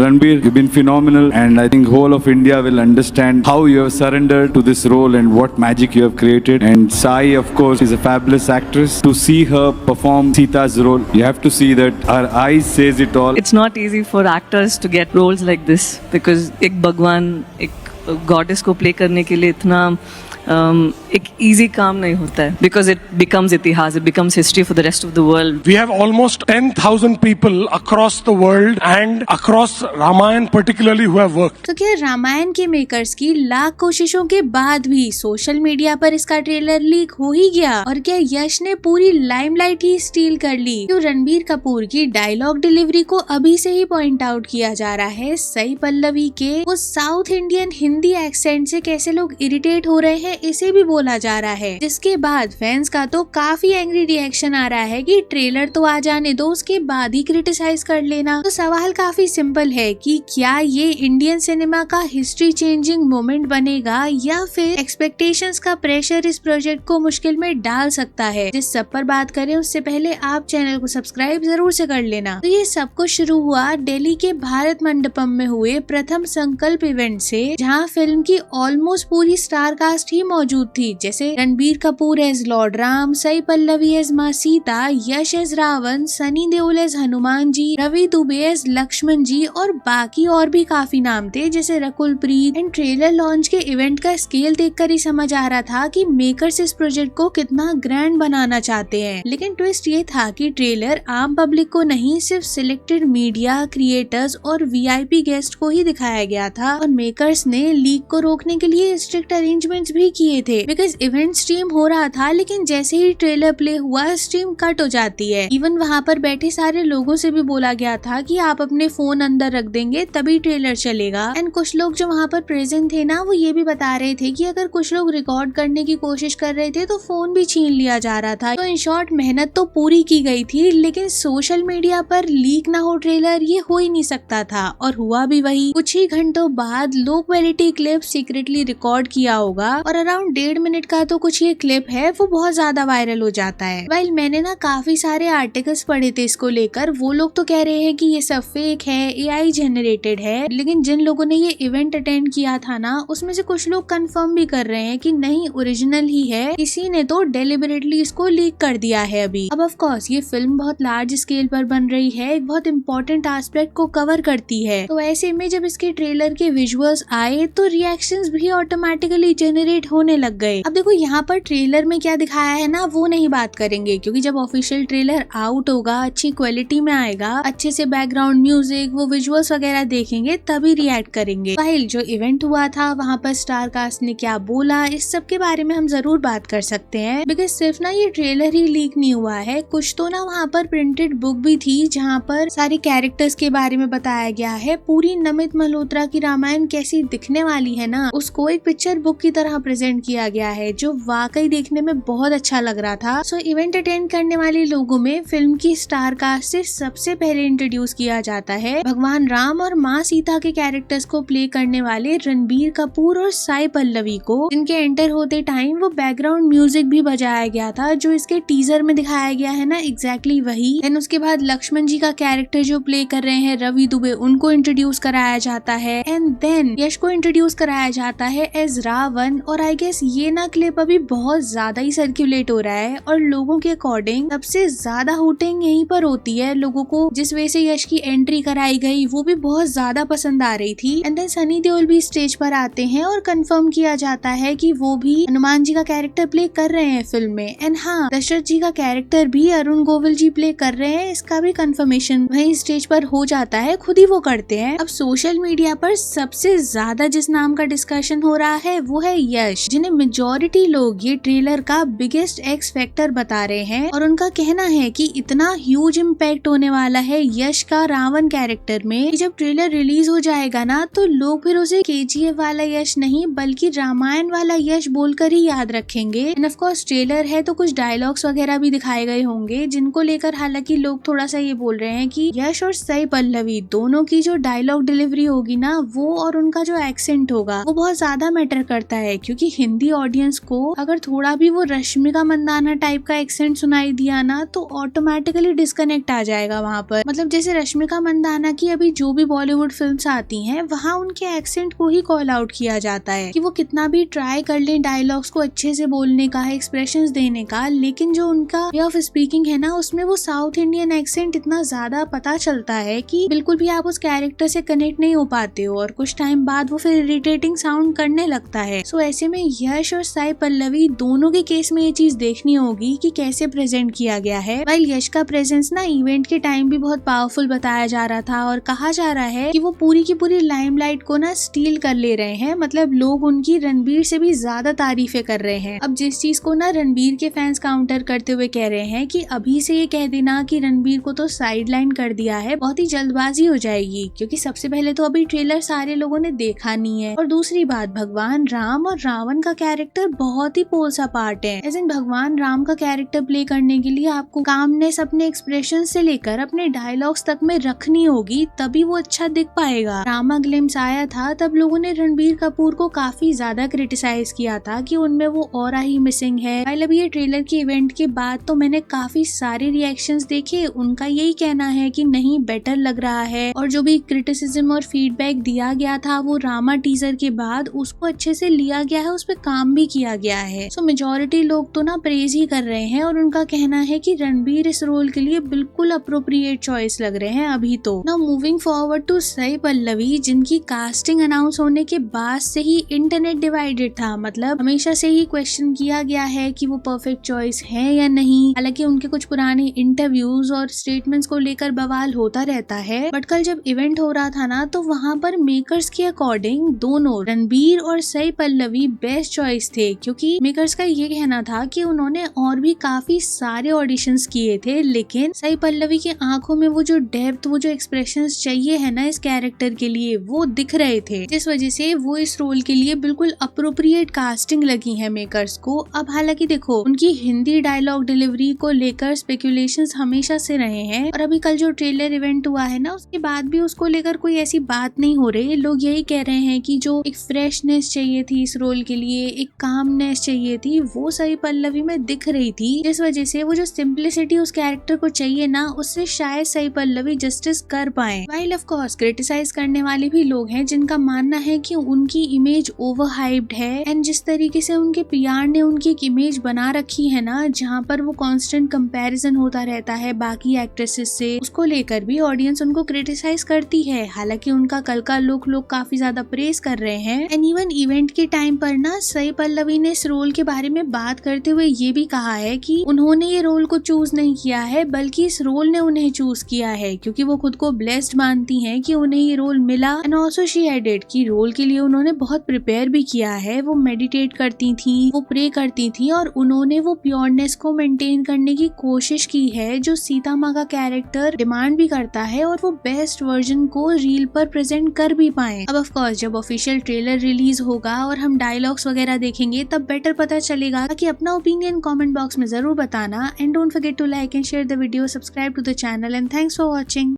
Ranbir, you've been phenomenal, and I think whole of India will understand how you have surrendered to this role and what magic you have created. And Sai, of course, is a fabulous actress. To see her perform Sita's role, you have to see that her eyes says it all. It's not easy for actors to get roles like this because एक भगवान एक goddess को play करने के लिए इतना एक easy काम नहीं होता है because it becomes इतिहास, it becomes history for the rest of the world. We have almost 10,000 people across the world and across Ramayan particularly who have worked. तो क्या रामायण के मेकर्स की लाख कोशिशों के बाद भी सोशल मीडिया पर इसका ट्रेलर लीक हो ही गया और क्या यश ने पूरी लाइमलाइट ही स्टील कर ली? तो रणबीर कपूर की डायलॉग डिलीवरी को अभी से ही पॉइंट आउट किया जा रहा है। सई पल्लवी के वो साउथ इंडियन हिंदी एक्सेंट से कैसे लोग इरिटेट हो रहे हैं इसे भी बोला जा रहा है, जिसके बाद फैंस का तो काफी एंग्री रिएक्शन आ रहा है कि ट्रेलर तो आ जाने दो, उसके बाद ही क्रिटिसाइज कर लेना। तो सवाल काफी सिंपल है कि क्या ये इंडियन सिनेमा का हिस्ट्री चेंजिंग मोमेंट बनेगा या फिर एक्सपेक्टेशंस का प्रेशर इस प्रोजेक्ट को मुश्किल में डाल सकता है। जिस सब पर बात करें उससे पहले आप चैनल को सब्सक्राइब जरूर से कर लेना। तो ये सब कुछ शुरू हुआ दिल्ली के भारत मंडपम में हुए प्रथम संकल्प इवेंट से, जहाँ फिल्म की ऑलमोस्ट पूरी स्टार कास्ट ही मौजूद थी, जैसे रणबीर कपूर एज लॉर्ड राम, सई पल्लवी एज माँ सीता, यश as Ravan, Sunny Deol as Hanuman ji, Ravi Dubey as Lakshman जी और बाकी और भी काफी नाम थे जैसे Rakul Preet. And trailer launch के इवेंट का स्केल देखकर ही समझ आ रहा था कि मेकर्स इस प्रोजेक्ट को कितना ग्रैंड बनाना चाहते हैं। लेकिन ट्विस्ट ये था कि ट्रेलर आम पब्लिक को नहीं, सिर्फ सिलेक्टेड मीडिया, क्रिएटर्स और वीआईपी गेस्ट को ही दिखाया गया था और मेकर्स ने लीक को रोकने के लिए स्ट्रिक्ट अरेंजमेंट्स भी किए थे बिकॉज इवेंट स्ट्रीम हो रहा था, लेकिन जैसे ही ट्रेलर प्ले हुआ स्ट्रीम कट हो जाती है। इवन वहाँ पर बैठे सारे लोगों से भी बोला गया था कि आप अपने फोन अंदर रख देंगे तभी ट्रेलर चलेगा। एंड कुछ लोग जो वहाँ पर प्रेजेंट थे ना, वो ये भी बता रहे थे कि अगर कुछ लोग रिकॉर्ड करने की कोशिश कर रहे थे तो फोन भी छीन लिया जा रहा था। तो इन शॉर्ट मेहनत तो पूरी की गई थी, लेकिन सोशल मीडिया पर लीक ना हो ट्रेलर ये हो ही नहीं सकता था और हुआ भी वही। कुछ ही घंटों बाद low quality clip secretly record किया होगा और अराउंड 1.5 मिनट का तो कुछ ये क्लिप है वो बहुत ज्यादा वायरल हो जाता है। वाइल मैंने ना काफी सारे आर्टिकल्स पढ़े थे इसको लेकर, वो लोग तो कह रहे हैं कि ये सब फेक है, एआई जनरेटेड है, लेकिन जिन लोगों ने ये इवेंट अटेंड किया था ना, उसमें से कुछ लोग कंफर्म भी कर रहे हैं कि नहीं ओरिजिनल ही है, किसी ने तो डेलिबरेटली इसको लीक कर दिया है अभी। अब ऑफ कोर्स ये फिल्म बहुत लार्ज स्केल पर बन रही है, एक बहुत इंपॉर्टेंट एस्पेक्ट को कवर करती है, तो ऐसे में जब इसके ट्रेलर के विजुअल्स आए तो रिएक्शंस भी ऑटोमेटिकली जनरेट होने लग गए। अब देखो यहाँ पर ट्रेलर में क्या दिखाया है ना, वो नहीं बात करेंगे क्योंकि जब ऑफिशियल ट्रेलर आउट होगा, अच्छी क्वालिटी में आएगा, अच्छे से बैकग्राउंड म्यूजिक, वो विजुअल्स वगैरह देखेंगे तभी रिएक्ट करेंगे। फाइल जो इवेंट हुआ था वहाँ पर स्टार कास्ट ने क्या बोला, इस सब के बारे में हम जरूर बात कर सकते हैं बिकॉज सिर्फ ना ये ट्रेलर ही लीक नहीं हुआ है, कुछ तो ना वहाँ पर प्रिंटेड बुक भी थी जहाँ पर सारे कैरेक्टर्स के बारे में बताया गया है। पूरी नमित मल्होत्रा की रामायण कैसी दिखने वाली है ना, उसको एक पिक्चर बुक की तरह प्रेजेंट किया गया है जो वाकई देखने में बहुत अच्छा लग रहा था। सो इवेंट अटेंड करने वाले लोगों में फिल्म की स्टार कास्ट से सबसे पहले इंट्रोड्यूस किया जाता है भगवान राम और माँ सीता के कैरेक्टर्स को प्ले करने वाले रणबीर कपूर और साई पल्लवी को, जिनके एंटर होते टाइम वो बैकग्राउंड म्यूजिक भी बजाया गया था जो इसके टीजर में दिखाया गया है ना, एग्जैक्टली वही। देन उसके बाद लक्ष्मण जी का कैरेक्टर जो प्ले कर रहे हैं रवि दुबे, उनको इंट्रोड्यूस कराया जाता है एंड देन यश को इंट्रोड्यूस कराया जाता है एज रावण। और आई गेस ये ना क्लिप अभी बहुत ज्यादा ही सर्कुलेट हो रहा है और लोगों के अकॉर्डिंग सबसे ज्यादा हुटिंग यहीं पर होती है। लोगों को जिस वजह से यश की एंट्री कराई गई वो भी बहुत ज्यादा पसंद आ रही थी। एंड देन सनी देओल भी स्टेज पर आते हैं और कंफर्म किया जाता है कि वो भी हनुमान जी का कैरेक्टर प्ले कर रहे हैं फिल्म में। एंड हाँ, दशरथ जी का कैरेक्टर भी अरुण गोविल जी प्ले कर रहे हैं, इसका भी कंफर्मेशन वही स्टेज पर हो जाता है, खुद ही वो करते हैं। अब सोशल मीडिया पर सबसे ज्यादा जिस नाम का डिस्कशन हो रहा है वो है यश, जिन्हें मेजॉरिटी लोग ये ट्रेलर का बिगेस्ट एक्स फैक्टर बता रहे हैं और उनका कहना है कि इतना ह्यूज इम्पैक्ट होने वाला है यश का रावण कैरेक्टर में कि जब ट्रेलर रिलीज हो जाएगा ना तो लोग फिर उसे केजीएफ वाला यश नहीं बल्कि रामायण वाला यश बोलकर ही याद रखेंगे। एंड ऑफ कोर्स ट्रेलर है तो कुछ डायलॉग्स वगैरह भी दिखाए गए होंगे जिनको लेकर हालांकि लोग थोड़ा सा ये बोल रहे हैं कि यश और सई पल्लवी दोनों की जो डायलॉग डिलीवरी होगी ना वो और उनका जो एक्सेंट होगा वो बहुत ज्यादा मैटर करता है, क्योंकि हिंदी ऑडियंस को अगर थोड़ा भी वो रश्मिका मंदाना टाइप का एक्सेंट सुनाई दिया ना तो ऑटोमेटिकली डिस्कनेक्ट आ जाएगा वहाँ पर। मतलब जैसे रश्मिका मंदाना की अभी जो भी बॉलीवुड फिल्म्स आती हैं वहाँ उनके एक्सेंट को ही कॉल आउट किया जाता है कि वो कितना भी ट्राई कर ले डायलॉग्स को अच्छे से बोलने का, एक्सप्रेशंस देने का, लेकिन जो उनका वे ऑफ स्पीकिंग है ना उसमें वो साउथ इंडियन एक्सेंट इतना ज्यादा पता चलता है कि बिल्कुल भी आप उस कैरेक्टर से कनेक्ट नहीं हो पाते हो और कुछ टाइम बाद वो फिर इरिटेटिंग साउंड करने लगता है। सो ऐसे में यश और साई पल्लवी दोनों के केस में ये चीज देखनी होगी कि कैसे प्रेजेंट किया गया है। वाइल यश का प्रेजेंस ना इवेंट के टाइम भी बहुत पावरफुल बताया जा रहा था और कहा जा रहा है कि वो पूरी की पूरी लाइमलाइट को ना स्टील कर ले रहे हैं। मतलब लोग उनकी रणबीर से भी ज्यादा तारीफें कर रहे हैं। अब जिस चीज को ना रणबीर के फैंस काउंटर करते हुए कह रहे हैं कि अभी से ये कह देना कि रणबीर को तो साइडलाइन कर दिया है बहुत ही जल्दबाजी हो जाएगी, क्योंकि सबसे पहले तो अभी ट्रेलर सारे लोगों ने देखा नहीं है और दूसरी बात भगवान राम और रावण का कैरेक्टर बहुत ही पोल सा पार्ट है। एज इन भगवान राम का कैरेक्टर प्ले करने के लिए आपको कामनेस अपने एक्सप्रेशन से लेकर अपने डायलॉग्स तक में रखनी होगी, तभी वो अच्छा दिख पाएगा। रामा ग्लिम्स आया था तब लोगों ने रणबीर कपूर को काफी ज्यादा क्रिटिसाइज किया था कि उनमें वो ऑरा ही मिसिंग है। अब ये ट्रेलर के इवेंट के बाद तो मैंने काफी सारे रिएक्शंस देखे, उनका यही कहना है कि नहीं बेटर लग रहा है और जो भी क्रिटिसिज्म और फीडबैक दिया गया था वो रामा टीजर के बाद उसको अच्छे से लिया गया है, उस पर काम भी किया गया है। सो मेजॉरिटी लोग तो ना प्रेज ही कर रहे हैं और उनका कहना है कि रणबीर इस रोल के लिए बिल्कुल अप्रोप्रिएट चॉइस लग रहे हैं अभी तो। Now moving forward to Sai Pallavi, जिनकी कास्टिंग अनाउंस होने के बाद से ही इंटरनेट डिवाइडेड था। मतलब हमेशा से ही क्वेश्चन किया गया है कि वो परफेक्ट चॉइस है या नहीं। हालांकि उनके कुछ पुराने इंटरव्यूज और स्टेटमेंट्स को लेकर बवाल होता रहता है, बट कल जब इवेंट हो रहा था ना तो वहाँ पर मेकर्स के अकॉर्डिंग दोनों रणबीर और साई पल्लवी बेस्ट चॉइस थे, क्योंकि मेकर्स का ये कहना था कि उन्होंने और भी काफी सारे ऑडिशंस किए थे लेकिन साई पल्लवी की आंखों में वो जो डेप्थ, वो जो एक्सप्रेशंस चाहिए है ना इस कैरेक्टर के लिए वो दिख रहे थे, जिस वजह से वो इस रोल के लिए बिल्कुल अप्रोप्रिएट कास्टिंग लगी है मेकर्स को। अब हालांकि देखो उनकी हिंदी डायलॉग डिलीवरी को लेकर स्पेकुलेशंस हमेशा से रहे हैं और अभी कल जो ट्रेलर इवेंट हुआ है ना उसके बाद भी उसको लेकर कोई ऐसी बात नहीं हो रही। लोग यही कह रहे हैं कि जो एक फ्रेशनेस चाहिए थी इस रोल के लिए, एक कामनेस चाहिए थी, वो साई पल्लवी में दिख रही थी, जिस वजह से वो जो सिंप्लिसिटी उस कैरेक्टर को चाहिए ना उससे शायद साई पल्लवी जस्टिस कर पाए। वाइल ऑफ कोर्स क्रिटिसाइज करने वाले भी लोग हैं जिनका मानना है कि उनकी इमेज ओवर हाइप्ड है एंड जिस तरीके से उनके पीआर ने उनकी एक इमेज बना रखी है ना जहाँ पर वो कांस्टेंट कंपैरिजन होता रहता है बाकी एक्ट्रेसेस से, उसको लेकर भी ऑडियंस उनको क्रिटिसाइज करती है। हालांकि उनका कल का लुक लोग काफी ज्यादा प्रेज कर रहे हैं एंड इवन इवेंट के टाइम पर ना साई पल्लवी ने इस रोल के बारे में बात करते हुए ये भी कहा है कि उन्होंने ये रोल को चूज नहीं किया है बल्कि इस रोल ने उन्हें चूज किया है, क्योंकि वो खुद को ब्लेस्ड मानती हैं कि उन्हें ये रोल मिला। एंड ऑल्सो शी एडेड कि रोल के लिए उन्होंने बहुत प्रिपेयर भी किया है, वो मेडिटेट करती थी, वो प्रे करती थी और उन्होंने वो प्योरनेस को मेंटेन करने की कोशिश की है जो सीता माँ का कैरेक्टर डिमांड भी करता है और वो बेस्ट वर्जन को रील पर प्रेजेंट कर भी पाए। अब ऑफ कोर्स जब ऑफिशियल ट्रेलर रिलीज होगा और हम डायलॉग्स वगैरह देखेंगे तब बेटर पता चलेगा। कि अपना ओपिनियन कमेंट बॉक्स में जरूर बताना and don't forget to like and share the video, subscribe to the channel and thanks for watching.